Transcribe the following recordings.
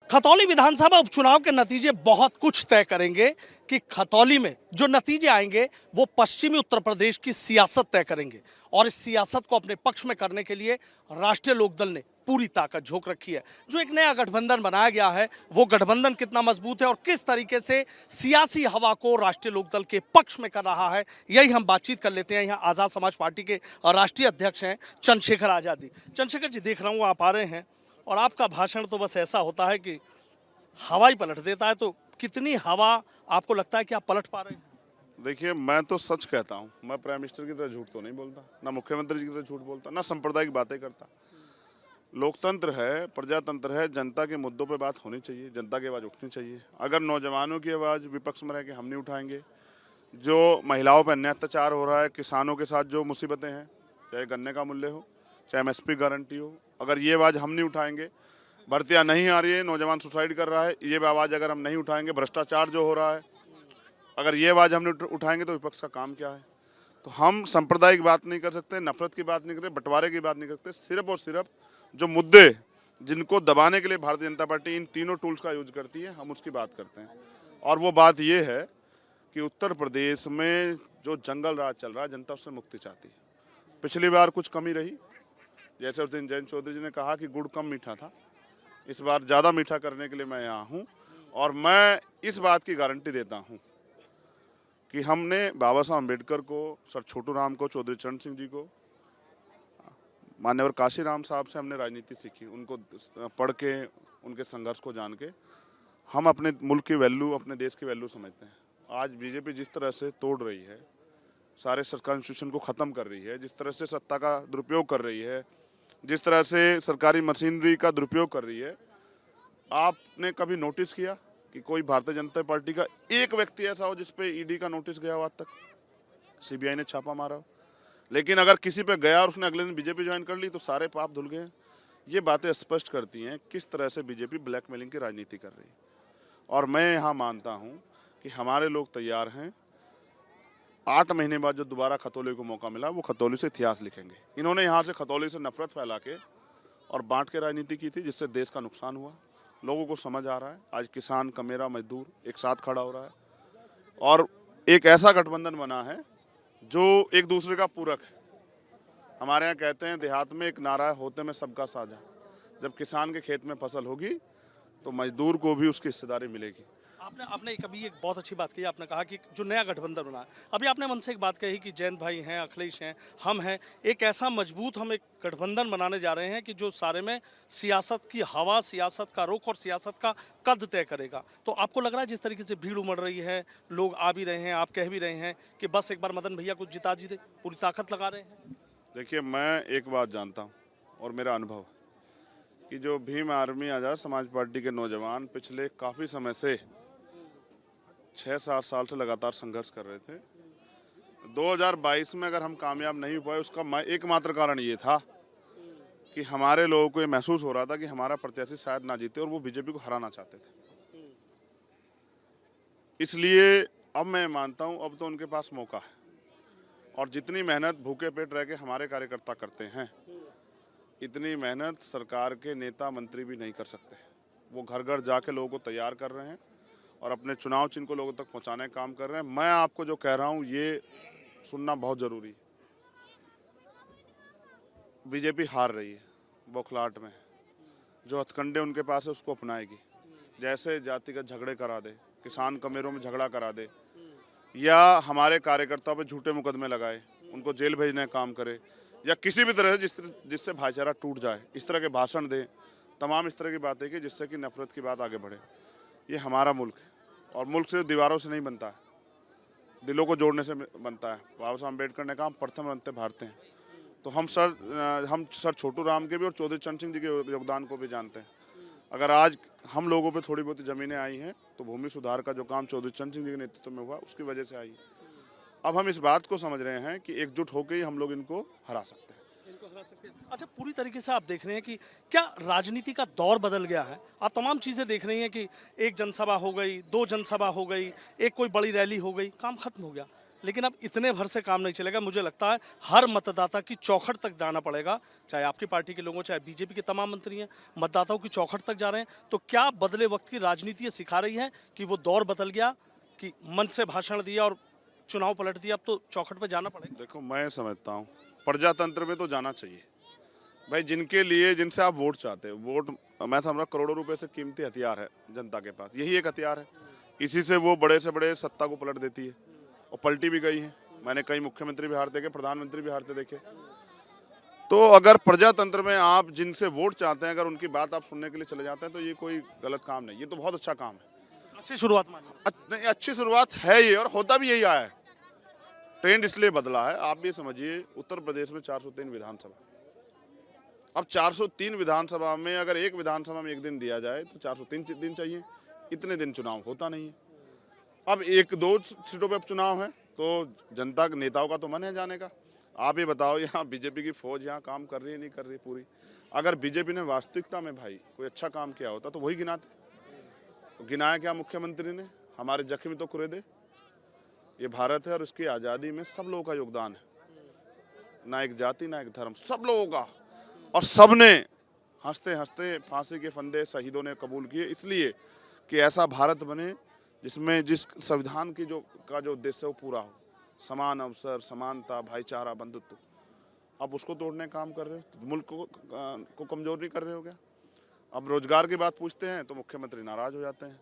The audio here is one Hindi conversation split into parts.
खतौली विधानसभा उपचुनाव के नतीजे बहुत कुछ तय करेंगे कि खतौली में जो नतीजे आएंगे वो पश्चिमी उत्तर प्रदेश की सियासत तय करेंगे। और इस सियासत को अपने पक्ष में करने के लिए राष्ट्रीय लोकदल ने पूरी ताकत झोंक रखी है। जो एक नया गठबंधन बनाया गया है वो गठबंधन कितना मजबूत है और किस तरीके से सियासी हवा को राष्ट्रीय लोकदल के पक्ष में कर रहा है, यही हम बातचीत कर लेते हैं। यहाँ आज़ाद समाज पार्टी के राष्ट्रीय अध्यक्ष हैं चंद्रशेखर आज़ादी। चंद्रशेखर जी, देख रहा हूँ आप आ रहे हैं और आपका भाषण तो बस ऐसा होता है कि हवा ही पलट देता है। तो कितनी हवा आपको लगता है कि आप पलट पा रहे हैं? देखिए, मैं तो सच कहता हूँ। मैं प्राइम मिनिस्टर की तरह झूठ तो नहीं बोलता, ना मुख्यमंत्री जी की तरह झूठ बोलता, ना सांप्रदायिक बातें करता। लोकतंत्र है, प्रजातंत्र है, जनता के मुद्दों पे बात होनी चाहिए, जनता की आवाज़ उठनी चाहिए। अगर नौजवानों की आवाज़ विपक्ष में रह के हम नहीं उठाएंगे, जो महिलाओं पर अन्याय अत्याचार हो रहा है, किसानों के साथ जो मुसीबतें हैं, चाहे गन्ने का मूल्य हो, चाहे MSP गारंटी हो, अगर ये आवाज़ हम नहीं उठाएंगे, भर्तियाँ नहीं आ रही है, नौजवान सुसाइड कर रहा है, ये आवाज़ अगर हम नहीं उठाएंगे, भ्रष्टाचार जो हो रहा है, अगर ये आवाज़ हम नहीं उठाएंगे तो विपक्ष का काम क्या है? तो हम सांप्रदायिक बात नहीं कर सकते, नफरत की बात नहीं करते, बंटवारे की बात नहीं करते। सिर्फ और सिर्फ जो मुद्दे जिनको दबाने के लिए भारतीय जनता पार्टी इन तीनों टूल्स का यूज करती है, हम उसकी बात करते हैं। और वो बात ये है कि उत्तर प्रदेश में जो जंगल राज चल रहा है, जनता उससे मुक्ति चाहती है। पिछली बार कुछ कमी रही, जैसे उस दिन जयंत चौधरी जी ने कहा कि गुड़ कम मीठा था, इस बार ज़्यादा मीठा करने के लिए मैं यहाँ हूँ। और मैं इस बात की गारंटी देता हूँ कि हमने बाबा साहब अम्बेडकर को, सर छोटू राम को, चौधरी चरण सिंह जी को, मान्यवर काशीराम साहब से हमने राजनीति सीखी। उनको पढ़ के, उनके संघर्ष को जान के हम अपने मुल्क की वैल्यू, अपने देश की वैल्यू समझते हैं। आज बीजेपी जिस तरह से तोड़ रही है, सारे सरकारी इंस्टीट्यूशन को ख़त्म कर रही है, जिस तरह से सत्ता का दुरुपयोग कर रही है, जिस तरह से सरकारी मशीनरी का दुरुपयोग कर रही है, आपने कभी नोटिस किया कि कोई भारतीय जनता पार्टी का एक व्यक्ति ऐसा हो जिस पे ED का नोटिस गया हो? आज तक CBI ने छापा मारा हो। लेकिन अगर किसी पे गया और उसने अगले दिन बीजेपी ज्वाइन कर ली तो सारे पाप धुल गए। ये बातें स्पष्ट करती हैं किस तरह से बीजेपी ब्लैकमेलिंग की राजनीति कर रही है। और मैं यहाँ मानता हूँ कि हमारे लोग तैयार हैं। 8 महीने बाद जो दोबारा खतौली को मौका मिला, वो खतौली से इतिहास लिखेंगे। इन्होंने यहाँ से खतौली से नफरत फैला के और बांट के राजनीति की थी, जिससे देश का नुकसान हुआ। लोगों को समझ आ रहा है, आज किसान, कमेरा, मजदूर एक साथ खड़ा हो रहा है और एक ऐसा गठबंधन बना है जो एक दूसरे का पूरक है। हमारे यहाँ कहते हैं देहात में एक नारा है, होते में सबका साझा। जब किसान के खेत में फसल होगी तो मजदूर को भी उसकी हिस्सेदारी मिलेगी। आपने कभी एक बहुत अच्छी बात कही। आपने कहा कि जो नया गठबंधन बना है, अभी आपने मन से एक बात कही कि जयंत भाई हैं, अखिलेश हैं, हम हैं, एक ऐसा मजबूत हम एक गठबंधन बनाने जा रहे हैं कि जो सारे में सियासत की हवा, सियासत का रुख और सियासत का कद तय करेगा। तो आपको लग रहा है जिस तरीके से भीड़ उमड़ रही है, लोग आ भी रहे हैं, आप कह भी रहे हैं कि बस एक बार मदन भैया को जिता जी दे, पूरी ताकत लगा रहे हैं? देखिए, मैं एक बात जानता हूँ और मेरा अनुभव कि जो भीम आर्मी आज़ाद समाज पार्टी के नौजवान पिछले काफ़ी समय से 6-7 साल से लगातार संघर्ष कर रहे थे। 2022 में अगर हम कामयाब नहीं हो पाए, उसका एकमात्र कारण ये था कि हमारे लोगों को ये महसूस हो रहा था कि हमारा प्रत्याशी शायद ना जीते और वो बीजेपी को हराना चाहते थे। इसलिए अब मैं मानता हूँ अब तो उनके पास मौका है और जितनी मेहनत भूखे पेट रह के हमारे कार्यकर्ता करते हैं, इतनी मेहनत सरकार के नेता मंत्री भी नहीं कर सकते। वो घर घर जाके लोगों को तैयार कर रहे हैं और अपने चुनाव चिन्ह को लोगों तक पहुंचाने का काम कर रहे हैं। मैं आपको जो कह रहा हूं ये सुनना बहुत ज़रूरी है। बीजेपी हार रही है, बौखलाहट में। जो हथकंडे उनके पास है उसको अपनाएगी। जैसे जातिगत झगड़े करा दे, किसान कमेरों में झगड़ा करा दे, या हमारे कार्यकर्ताओं पे झूठे मुकदमे लगाए, उनको जेल भेजने का काम करे, या किसी भी तरह जिससे भाईचारा टूट जाए, इस तरह के भाषण दे, तमाम इस तरह की बातें की जिससे कि नफरत की बात आगे बढ़े। ये हमारा मुल्क है और मुल्क सिर्फ दीवारों से नहीं बनता है, दिलों को जोड़ने से बनता है। बाबा साहब अम्बेडकर ने कहा प्रथम बनते भारत हैं। तो हम सर छोटू राम के भी और चौधरी चरण सिंह जी के योगदान को भी जानते हैं। अगर आज हम लोगों पे थोड़ी बहुत ज़मीनें आई हैं तो भूमि सुधार का जो काम चौधरी चरण सिंह जी के नेतृत्व में हुआ उसकी वजह से आई है। अब हम इस बात को समझ रहे हैं कि एकजुट होकर ही हम लोग इनको हरा सकते हैं। अच्छा, पूरी तरीके से आप देख रहे हैं कि क्या राजनीति का दौर बदल गया है? आप तमाम चीज़ें देख रही हैं कि एक जनसभा हो गई, 2 जनसभा हो गई, एक कोई बड़ी रैली हो गई, काम खत्म हो गया। लेकिन अब इतने भर से काम नहीं चलेगा। मुझे लगता है हर मतदाता की चौखट तक जाना पड़ेगा, चाहे आपकी पार्टी के लोगों, चाहे बीजेपी के तमाम मंत्री हैं, मतदाताओं की चौखट तक जा रहे हैं। तो क्या बदले वक्त की राजनीति ये सिखा रही है कि वो दौर बदल गया, कि मन से भाषण दिया और चुनाव पलट दिया, अब तो चौखट पर जाना पड़ेगा? देखो, मैं समझता हूँ प्रजातंत्र में तो जाना चाहिए भाई। जिनके लिए, जिनसे आप वोट चाहते हो, वोट मैं समझ रहा करोड़ों रुपए से कीमती हथियार है जनता के पास, यही एक हथियार है। इसी से वो बड़े से बड़े सत्ता को पलट देती है, और पलटी भी गई है। मैंने कई मुख्यमंत्री भी हारते देखे, प्रधानमंत्री भी हारते देखे। तो अगर प्रजातंत्र में आप जिनसे वोट चाहते हैं, अगर उनकी बात आप सुनने के लिए चले जाते हैं, तो ये कोई गलत काम नहीं, ये तो बहुत अच्छा काम है। अच्छी शुरुआत मानी। नहीं, अच्छी शुरुआत है ये, और होता भी यही आया है। ट्रेंड इसलिए बदला है, आप भी समझिए, उत्तर प्रदेश में 403 विधानसभा, अब 403 विधानसभा में अगर एक विधानसभा में एक दिन दिया जाए तो 403 दिन चाहिए। इतने दिन चुनाव होता नहीं है। अब एक दो सीटों पे चुनाव है, तो जनता के नेताओं का तो मन है जाने का। आप ये बताओ, यहाँ बीजेपी की फौज यहाँ काम कर रही है, नहीं कर रही पूरी? अगर बीजेपी ने वास्तविकता में भाई कोई अच्छा काम किया होता तो वही गिनाते। तो गिनाया क्या मुख्यमंत्री ने? हमारे जख्मी तो कुरेदे। ये भारत है और इसकी आज़ादी में सब लोगों का योगदान है, ना एक जाति ना एक धर्म, सब लोगों का। और सबने हंसते हंसते फांसी के फंदे शहीदों ने कबूल किए, इसलिए कि ऐसा भारत बने जिसमें जिस संविधान की जो उद्देश्य है वो पूरा हो। समान अवसर, समानता, भाईचारा, बंधुत्व। अब उसको तोड़ने का काम कर रहे हो, तो मुल्क को कमजोर नहीं कर रहे हो क्या? अब रोजगार की बात पूछते हैं तो मुख्यमंत्री नाराज हो जाते हैं।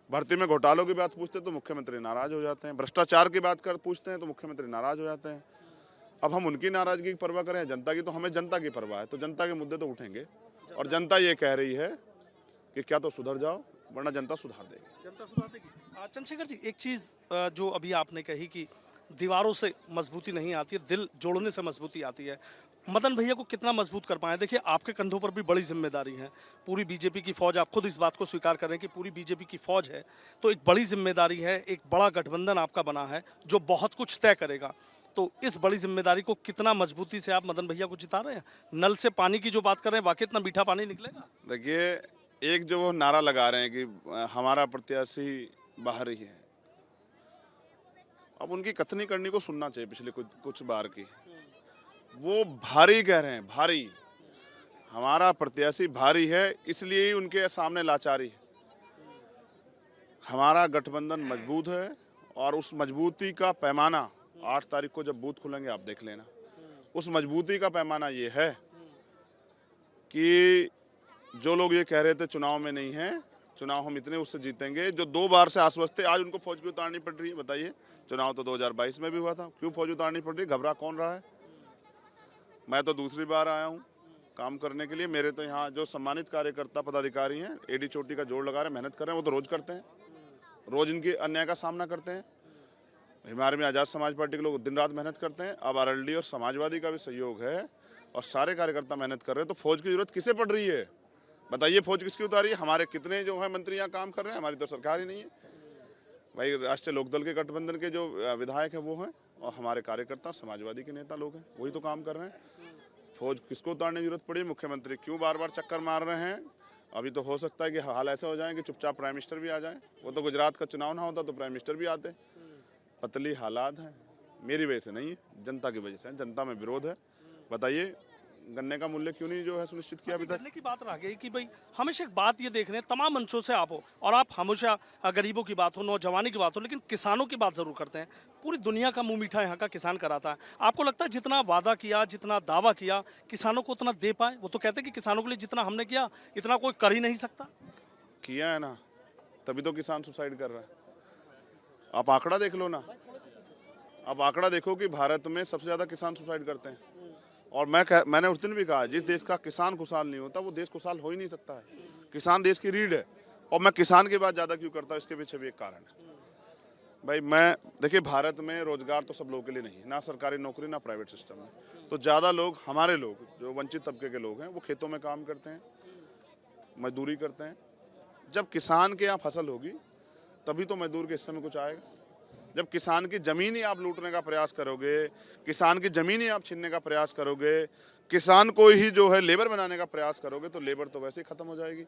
भर्ती में घोटालों की बात पूछते हैं तो मुख्यमंत्री नाराज हो जाते हैं। भ्रष्टाचार की बात पूछते हैं तो मुख्यमंत्री नाराज हो जाते हैं। अब हम उनकी नाराजगी की परवाह करें, जनता की? तो हमें जनता की परवाह है, तो जनता के मुद्दे तो उठेंगे। और जनता ये कह रही है कि क्या तो सुधर जाओ, वरना जनता सुधार देगी। जनता सुधार देगी। चंद्रशेखर जी, एक चीज़ जो अभी आपने कही कि दीवारों से मजबूती नहीं आती है, दिल जोड़ने से मजबूती आती है। मदन भैया को कितना मजबूत कर पाए? देखिए, आपके कंधों पर भी बड़ी जिम्मेदारी है। पूरी बीजेपी की फौज, आप खुद इस बात को स्वीकार कर रहे हैं कि पूरी बीजेपी की फौज है, तो एक बड़ी जिम्मेदारी है, एक बड़ा गठबंधन आपका बना है जो बहुत कुछ तय करेगा। तो इस बड़ी जिम्मेदारी को कितना मजबूती से आप मदन भैया को जिता रहे हैं? नल से पानी की जो बात कर रहे हैं, वाकई इतना मीठा पानी निकलेगा? देखिए, एक जो वो नारा लगा रहे हैं कि हमारा प्रत्याशी बाहर ही है, अब उनकी कथनी करनी को सुनना चाहिए पिछले कुछ बार की। वो भारी कह रहे हैं, भारी। हमारा प्रत्याशी भारी है, इसलिए ही उनके सामने लाचारी है। हमारा गठबंधन मजबूत है, और उस मजबूती का पैमाना 8 तारीख को जब बूथ खुलेंगे आप देख लेना। उस मजबूती का पैमाना ये है कि जो लोग ये कह रहे थे चुनाव में नहीं है, चुनाव हम इतने उससे जीतेंगे, जो 2 बार से आश्वस्त थे, आज उनको फौज क्यों उतारनी पड़ रही है? बताइए। चुनाव तो 2022 में भी हुआ था, क्यों फौज उतारनी पड़ रही है? घबरा कौन रहा है? मैं तो दूसरी बार आया हूँ काम करने के लिए। मेरे तो यहाँ जो सम्मानित कार्यकर्ता पदाधिकारी हैं, एडी चोटी का जोड़ लगा रहे हैं, मेहनत कर रहे हैं, वो तो रोज करते हैं, रोज इनके अन्याय का सामना करते हैं। हमारे में आज़ाद समाज पार्टी के लोग दिन रात मेहनत करते हैं। अब आरएलडी और समाजवादी का भी सहयोग है, और सारे कार्यकर्ता मेहनत कर रहे हैं। तो फौज की जरूरत किसे पड़ रही है? बताइए, फौज किसकी उतारी है? हमारे कितने जो है मंत्री यहाँ काम कर रहे हैं, हमारी तो सरकार ही नहीं है भाई। राष्ट्रीय लोकदल के गठबंधन के जो विधायक हैं वो हैं, और हमारे कार्यकर्ता समाजवादी के नेता लोग हैं, वही तो काम कर रहे हैं। फौज किसको उतारने की जरूरत पड़ी? मुख्यमंत्री क्यों बार बार चक्कर मार रहे हैं? अभी तो हो सकता है कि हाल ऐसे हो जाए कि चुपचाप प्राइम मिनिस्टर भी आ जाए। वो तो गुजरात का चुनाव ना होता तो प्राइम मिनिस्टर भी आते। पतली हालात हैं, मेरी वजह से नहीं है, जनता की वजह से है। जनता में विरोध है। बताइए, गन्ने का मूल्य क्यों नहीं जो है सुनिश्चित किया अभी तक? गन्ने की बात रह गई कि भाई हमेशा एक बात ये देख रहे हैं, तमाम मंचों से आप हो, और आप हमेशा गरीबों की बात हो, नौजवानी की बात हो, लेकिन किसानों की बात जरूर करते हैं। पूरी दुनिया का मुंह मीठा यहाँ का किसान कराता है। आपको लगता है जितना वादा किया, जितना दावा किया, किसानों को उतना दे पाए? वो तो कहते हैं कि किसानों के लिए जितना हमने किया इतना कोई कर ही नहीं सकता। किया है ना, तभी तो किसान सुसाइड कर रहा है। आप आंकड़ा देख लो ना, आप आंकड़ा देखो कि भारत में सबसे ज्यादा किसान सुसाइड करते हैं। और मैंने उस दिन भी कहा, जिस देश का किसान खुशहाल नहीं होता वो देश खुशहाल हो ही नहीं सकता है। किसान देश की रीढ़ है। और मैं किसान की बात ज़्यादा क्यों करता हूँ, इसके पीछे भी एक कारण है भाई। देखिए, भारत में रोजगार तो सब लोगों के लिए नहीं है, ना सरकारी नौकरी ना प्राइवेट सिस्टम है। तो ज़्यादा लोग, हमारे लोग जो वंचित तबके के लोग हैं, वो खेतों में काम करते हैं, मजदूरी करते हैं। जब किसान के यहाँ फसल होगी तभी तो मजदूर के हिस्से में कुछ आएगा। जब किसान की ज़मीन ही आप लूटने का प्रयास करोगे, किसान की ज़मीन ही आप छीनने का प्रयास करोगे, किसान को ही जो है लेबर बनाने का प्रयास करोगे, तो लेबर तो वैसे ही ख़त्म हो जाएगी।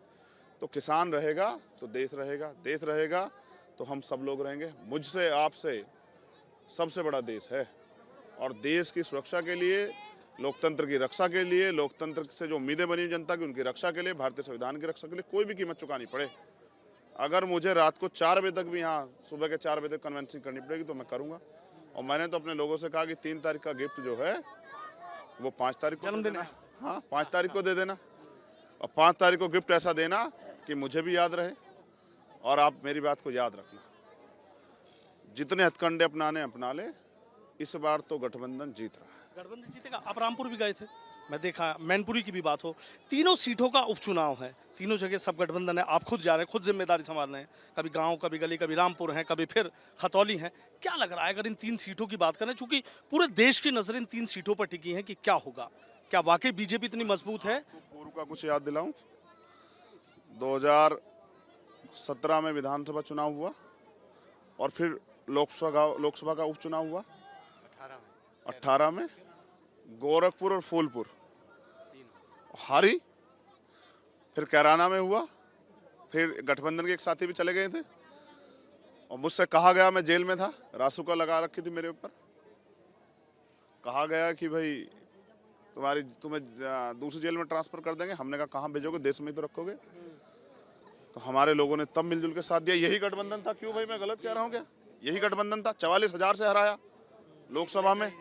तो किसान रहेगा तो देश रहेगा, देश रहेगा तो हम सब लोग रहेंगे। मुझसे, आपसे, सबसे बड़ा देश है और देश की सुरक्षा के लिए, लोकतंत्र की रक्षा के लिए, लोकतंत्र से जो उम्मीदें बनी जनता की उनकी रक्षा के लिए, भारतीय संविधान की रक्षा के लिए कोई भी कीमत चुकानी पड़े, अगर मुझे रात को 4 बजे तक भी यहाँ सुबह के 4 बजे तक कन्वेंसिंग करनी पड़ेगी तो मैं करूँगा। और मैंने तो अपने लोगों से कहा कि 3 तारीख का गिफ्ट जो है वो 5 तारीख को जन्मदिन है, हाँ 5 तारीख को दे देना और 5 तारीख को गिफ्ट ऐसा देना कि मुझे भी याद रहे और आप मेरी बात को याद रखना। जितने हथकंडे अपनाने अपना ले, इस बार तो गठबंधन जीत रहा है। गठबंधन जीतेगा। आप रामपुर भी गए थे, मैं देखा, मैनपुरी की भी बात हो, तीनों सीटों का उपचुनाव है, तीनों जगह सब गठबंधन है, आप खुद जा रहे हैं, खुद जिम्मेदारी संभाल रहे हैं, कभी गांव, कभी गली, कभी रामपुर है, कभी फिर खतौली है। क्या लग रहा है अगर इन 3 सीटों की बात करें, चूंकि पूरे देश की नजर इन 3 सीटों पर टिकी है, कि क्या होगा? क्या वाकई बीजेपी इतनी मजबूत है? पूर्व का कुछ याद दिलाऊं, 2017 में विधानसभा चुनाव हुआ और फिर लोकसभा का उपचुनाव हुआ 18 में, गोरखपुर और फूलपुर हारी, फिर कैराना में हुआ, फिर गठबंधन के एक साथी भी चले गए थे और मुझसे कहा गया, मैं जेल में था, रासुका लगा रखी थी मेरे ऊपर, कहा गया कि भाई तुम्हें दूसरी जेल में ट्रांसफर कर देंगे। हमने कहा कहाँ भेजोगे, देश में ही तो रखोगे। तो हमारे लोगों ने तब मिलजुल के साथ दिया। यही गठबंधन था। क्यों भाई, मैं गलत कह रहा हूँ क्या? यही गठबंधन था। 44,000 से हराया लोकसभा में,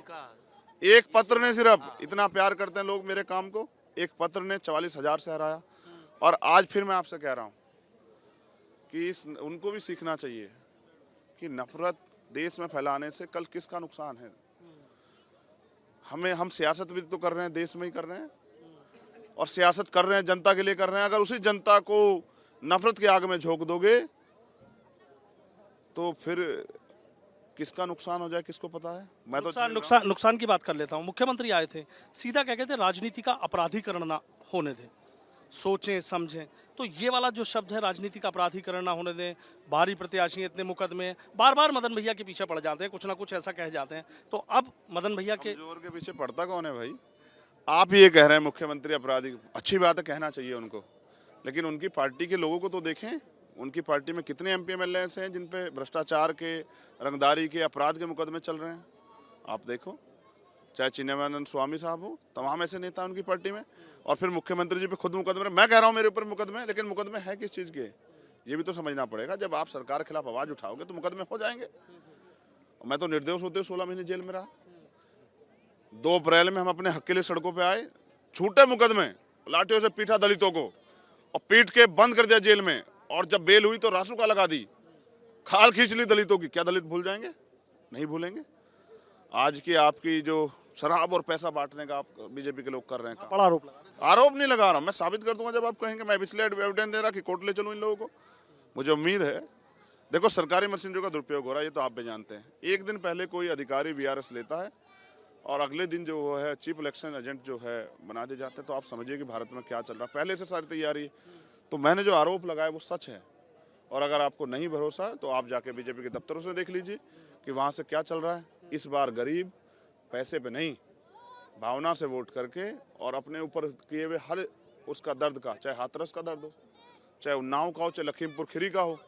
एक पत्र ने, सिर्फ इतना प्यार करते हैं लोग मेरे काम को, एक पत्र ने 44,000 से हराया। और आज फिर मैं आपसे कह रहा हूँ कि उनको भी सीखना चाहिए कि नफरत देश में फैलाने से कल किसका नुकसान है। हम सियासत भी तो कर रहे हैं, देश में ही कर रहे हैं और सियासत कर रहे हैं, जनता के लिए कर रहे हैं। अगर उसी जनता को नफरत की आग में झोंक दोगे तो फिर किसका नुकसान हो जाए किसको पता है। मैं तो नुकसान की बात कर लेता हूँ। मुख्यमंत्री आए थे, सीधा क्या कहते हैं, राजनीति का अपराधीकरण ना होने दें, सोचें समझें। तो ये वाला जो शब्द है, राजनीति का अपराधीकरण ना होने दें, बाहरी प्रत्याशी इतने मुकदमे, बार बार मदन भैया के पीछे पड़ जाते हैं, कुछ ना कुछ ऐसा कह जाते हैं। तो अब मदन भैया के जोर के पीछे पड़ता कौन है भाई? आप ये कह रहे हैं मुख्यमंत्री अपराधी, अच्छी बात है, कहना चाहिए उनको, लेकिन उनकी पार्टी के लोगों को तो देखें। उनकी पार्टी में कितने MP MLA हैं जिन पे भ्रष्टाचार के, रंगदारी के, अपराध के मुकदमे चल रहे हैं? आप देखो, चाहे चिन्मयानंद स्वामी साहब हो, तमाम ऐसे नेता उनकी पार्टी में। और फिर मुख्यमंत्री जी पे खुद मुकदमे। मैं कह रहा हूँ मेरे ऊपर मुकदमे, लेकिन मुकदमे है किस चीज़ के, ये भी तो समझना पड़ेगा। जब आप सरकार के खिलाफ आवाज़ उठाओगे तो मुकदमे हो जाएंगे। मैं तो निर्दोष होते 16 महीने जेल में रहा। 2 अप्रैल में हम अपने हक के लिए सड़कों पर आए, छूटे मुकदमे, लाठियों से पीटा दलितों को और पीट के बंद कर दिया जेल में। और जब बेल हुई तो रासुका लगा दी, खाल खींच ली दलितों की। क्या दलित भूल जाएंगे? नहीं भूलेंगे। आज की आपकी जो शराब और पैसा बांटने का आप बीजेपी के लोग कर रहे हैं, बड़ा आरोप नहीं लगा रहा, मैं साबित कर दूंगा जब आप कहेंगे। मैं इसलिए एविडेंस दे रहा कि कोर्ट ले चलूं इन लोगों को। मुझे उम्मीद है, देखो सरकारी मशीनरियों का दुरुपयोग हो रहा है, ये तो आप भी जानते हैं। एक दिन पहले कोई अधिकारी VRS लेता है और अगले दिन जो है चीफ इलेक्शन एजेंट जो है बना दिए जाते हैं। तो आप समझिए कि भारत में क्या चल रहा है। पहले से सारी तैयारी। तो मैंने जो आरोप लगाया वो सच है। और अगर आपको नहीं भरोसा है तो आप जाके बीजेपी के दफ्तरों से देख लीजिए कि वहाँ से क्या चल रहा है। इस बार गरीब पैसे पे नहीं, भावना से वोट करके और अपने ऊपर किए हुए हर उसका दर्द का, चाहे हाथरस का दर्द हो, चाहे उन्नाव का हो, चाहे लखीमपुर खीरी का हो,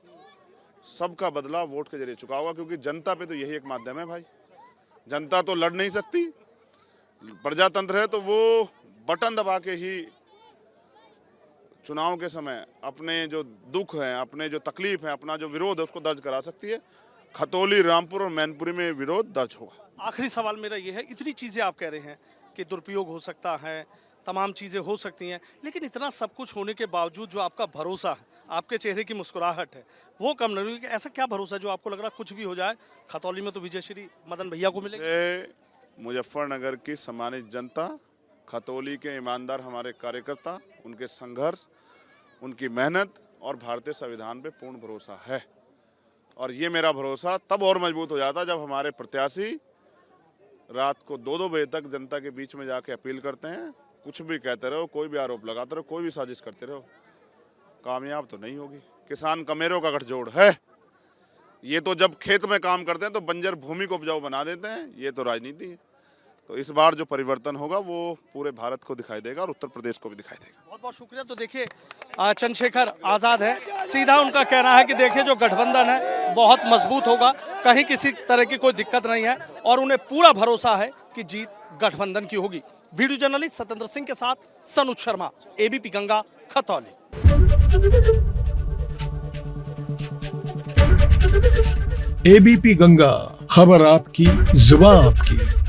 सबका बदला वोट के जरिए चुका होगा। क्योंकि जनता पे तो यही एक माध्यम है भाई। जनता तो लड़ नहीं सकती, प्रजातंत्र है तो वो बटन दबा के ही चुनाव के समय अपने जो दुख है, अपने जो तकलीफ है, अपना जो विरोध है उसको दर्ज करा सकती है। खतौली, रामपुर और मैनपुरी में विरोध दर्ज होगा। आखिरी सवाल मेरा ये है, इतनी चीज़ें आप कह रहे हैं कि दुरुपयोग हो सकता है, तमाम चीज़ें हो सकती हैं, लेकिन इतना सब कुछ होने के बावजूद जो आपका भरोसा है, आपके चेहरे की मुस्कुराहट है, वो कम नहीं हुई। ऐसा क्या भरोसा है जो आपको लग रहा है कुछ भी हो जाए खतौली में तो विजय श्री मदन भैया को मिलेगी? मुजफ्फरनगर की सम्मानित जनता, खतौली के ईमानदार हमारे कार्यकर्ता, उनके संघर्ष, उनकी मेहनत और भारतीय संविधान पे पूर्ण भरोसा है। और ये मेरा भरोसा तब और मजबूत हो जाता जब हमारे प्रत्याशी रात को 2-2 बजे तक जनता के बीच में जाके अपील करते हैं। कुछ भी कहते रहो, कोई भी आरोप लगाते रहो, कोई भी साजिश करते रहो, कामयाब तो नहीं होगी। किसान कमेरों का गठजोड़ है। ये तो जब खेत में काम करते हैं तो बंजर भूमि को उपजाऊ बना देते हैं। ये तो राजनीति है। तो इस बार जो परिवर्तन होगा वो पूरे भारत को दिखाई देगा और उत्तर प्रदेश को भी दिखाई देगा। बहुत बहुत शुक्रिया। तो देखिए, चंद्रशेखर आजाद है, सीधा उनका कहना है कि देखिए जो गठबंधन है बहुत मजबूत होगा, कहीं किसी तरह की कोई दिक्कत नहीं है और उन्हें पूरा भरोसा है कि जीत गठबंधन की होगी। वीडियो जर्नलिस्ट सत्येंद्र सिंह के साथ सनुज शर्मा, एबीपी गंगा, खतौली। एबीपी गंगा, खबर आपकी, जुबान आपकी।